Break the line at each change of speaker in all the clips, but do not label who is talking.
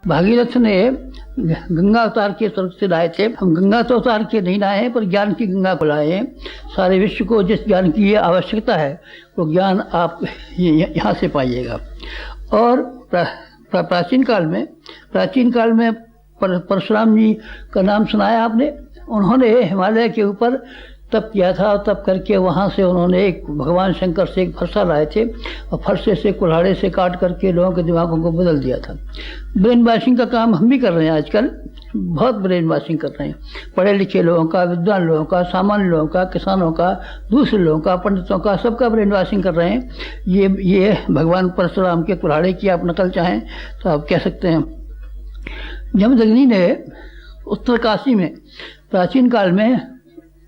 भागीरथ ने गंगा अवतार के स्वर्ग से लाए थे। हम गंगा तो अवतार के नहीं लाए हैं, पर ज्ञान की गंगा को लाए हैं। सारे विश्व को जिस ज्ञान की आवश्यकता है वो ज्ञान आप यहाँ से पाइएगा। और प्राचीन काल में परशुराम जी का नाम सुनाया आपने। उन्होंने हिमालय के ऊपर तप किया था और तप करके वहाँ से उन्होंने एक भगवान शंकर से एक फरसा लाए थे और फरसे से कुल्हाड़े से काट करके लोगों के दिमागों को बदल दिया था। ब्रेन वॉशिंग का काम हम भी कर रहे हैं आजकल, बहुत ब्रेन वॉशिंग कर रहे हैं। पढ़े लिखे लोगों का, विद्वान लोगों का, सामान्य लोगों का, किसानों का, दूसरे लोगों का, पंडितों का, सबका ब्रेन वॉशिंग कर रहे हैं। ये भगवान परशुराम के कुल्हाड़े की आप नकल चाहें तो आप कह सकते हैं। जमदग्नि ने उत्तरकाशी में प्राचीन काल में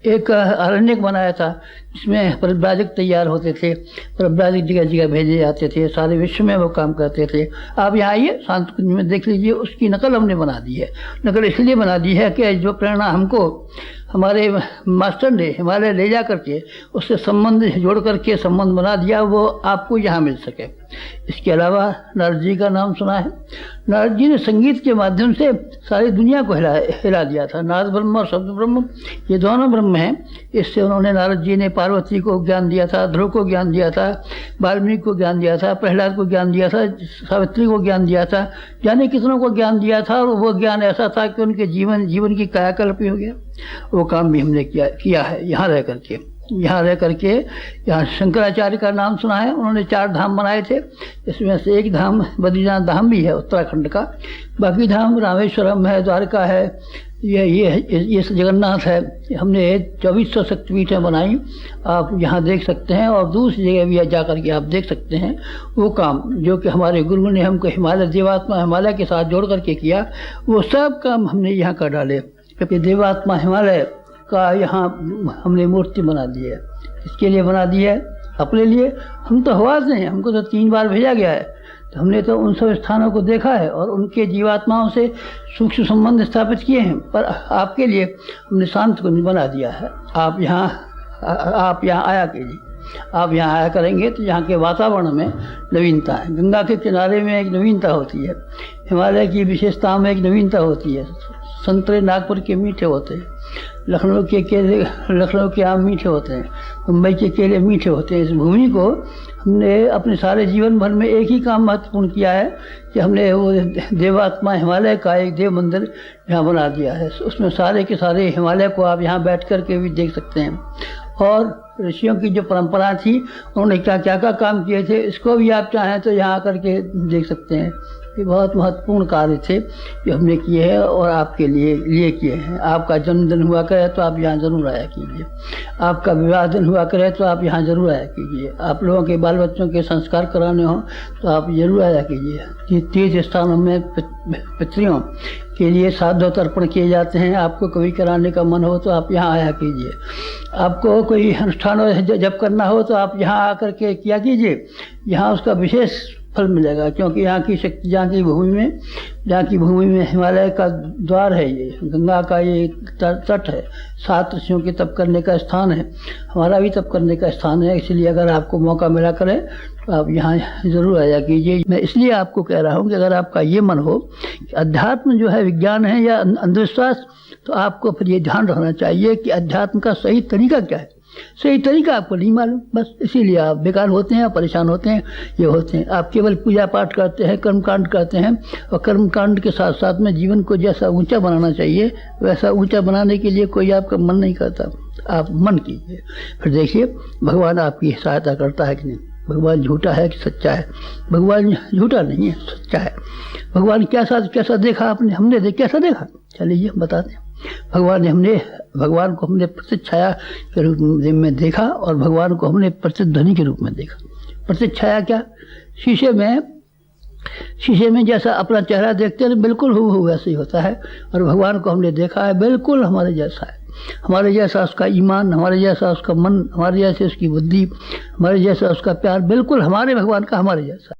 एक अरण्यक बनाया था, जिसमें परिव्राजक तैयार होते थे। परिव्राजक जगह जगह भेजे जाते थे, सारे विश्व में वो काम करते थे। आप यहाँ आइए, शांत कुंज में देख लीजिए, उसकी नकल हमने बना दी है। नकल इसलिए बना दी है कि जो प्रेरणा हमको हमारे मास्टर ने हिमालय ले जा करके उससे संबंध जोड़ करके संबंध बना दिया, वो आपको यहाँ मिल सके। इसके अलावा नारद जी का नाम सुना है। नारद जी ने संगीत के माध्यम से सारी दुनिया को हिला दिया था। नारद ब्रह्म और शब्द ब्रह्म, ये दोनों ब्रह्म हैं। इससे उन्होंने, नारद जी ने पार्वती को ज्ञान दिया था, ध्रुव को ज्ञान दिया था, वाल्मीकि को ज्ञान दिया था, प्रहलाद को ज्ञान दिया था, सावित्री को ज्ञान दिया था, जाने कितनों को ज्ञान दिया था। और वो ज्ञान ऐसा था कि उनके जीवन की कायाकल्प हो गया। वो काम भी हमने किया है यहाँ रह करके। यहाँ शंकराचार्य का नाम सुना है। उन्होंने 4 धाम बनाए थे, इसमें से एक धाम बद्रीनाथ धाम भी है उत्तराखंड का। बाकी धाम रामेश्वरम है, द्वारका है, ये जगन्नाथ है। हमने 2400 शक्तिपीठें बनाई, आप यहाँ देख सकते हैं। और दूसरी जगह भी जा करके आप देख सकते हैं। वो काम जो कि हमारे गुरु ने हमको हिमालय, देवात्मा हिमालय के साथ जोड़ करके किया, वो सब काम हमने यहाँ कर डाले। क्योंकि देवात्मा हिमालय का यहाँ हमने मूर्ति बना दी है। इसके लिए बना दी है, अपने लिए। हम तो हवा से हैं, हमको तो 3 बार भेजा गया है, तो हमने तो उन सब स्थानों को देखा है और उनके जीवात्माओं से सूक्ष्म संबंध स्थापित किए हैं। पर आपके लिए हमने शांत को बना दिया है। आप यहाँ आया कीजिए। आप यहाँ आया करेंगे तो यहाँ के वातावरण में नवीनता है। गंगा के किनारे में एक नवीनता होती है, हिमालय की विशेषताओं में एक नवीनता होती है। संतरे नागपुर के मीठे होते हैं, लखनऊ के आम मीठे होते हैं, मुंबई के केले मीठे होते हैं। इस भूमि को हमने अपने सारे जीवन भर में एक ही काम महत्वपूर्ण किया है कि हमने वो देवात्मा हिमालय का एक देव मंदिर यहाँ बना दिया है। उसमें सारे के सारे हिमालय को आप यहाँ बैठ कर के भी देख सकते हैं। और ऋषियों की जो परंपरा थी, उन्होंने क्या क्या काम किए थे, इसको भी आप चाहें तो यहाँ आकर के देख सकते हैं। ये बहुत महत्वपूर्ण कार्य थे जो हमने किए हैं और आपके लिए किए हैं। आपका जन्मदिन हुआ करे तो आप यहाँ जरूर आया कीजिए। आपका विवाह दिन हुआ करे तो आप यहाँ जरूर आया कीजिए। आप लोगों के बाल बच्चों के संस्कार कराने हों तो आप जरूर आया कीजिए। तीर्थ स्थानों में पितरियों के लिए श्राद्ध तर्पण किए जाते हैं। आपको कभी कराने का मन हो तो आप यहाँ आया कीजिए। आपको कोई अनुष्ठान जब करना हो तो आप यहाँ आकर के किया कीजिए। यहाँ उसका विशेष फल मिलेगा, क्योंकि यहाँ की शक्ति, जहाँ की भूमि में हिमालय का द्वार है, ये गंगा का ये तट है, 7 ऋषियों के तप करने का स्थान है, हमारा भी तप करने का स्थान है। इसलिए अगर आपको मौका मिला करे तो आप यहाँ ज़रूर आया कीजिए। मैं इसलिए आपको कह रहा हूँ कि अगर आपका ये मन हो कि अध्यात्म जो है विज्ञान है या अंधविश्वास, तो आपको फिर ये ध्यान रखना चाहिए कि अध्यात्म का सही तरीका क्या है। सही तरीका आपको नहीं मालूम, बस इसीलिए आप बेकार होते हैं, परेशान होते हैं, ये होते हैं। आप केवल पूजा पाठ करते हैं, कर्मकांड करते हैं, और कर्मकांड के साथ साथ में जीवन को जैसा ऊंचा बनाना चाहिए वैसा ऊंचा बनाने के लिए कोई आपका मन नहीं करता। आप मन कीजिए, फिर देखिए भगवान आपकी सहायता करता है कि नहीं। भगवान झूठा है कि सच्चा है? भगवान झूठा नहीं है, सच्चा है। भगवान कैसा देखा आपने, हमने कैसा देखा, चलिए बताते हैं। भगवान को हमने प्रतिछाया के रूप में देखा और भगवान को हमने प्रतिध्वनि के रूप में देखा। प्रतिछाया क्या? शीशे में जैसा अपना चेहरा देखते हैं बिल्कुल हूबहू वैसे ही होता है। और भगवान को हमने देखा है, बिल्कुल हमारे जैसा है। हमारे जैसा उसका ईमान, हमारे जैसा उसका मन, हमारे जैसे उसकी बुद्धि, हमारे जैसा उसका प्यार, बिल्कुल हमारे भगवान का हमारे जैसा।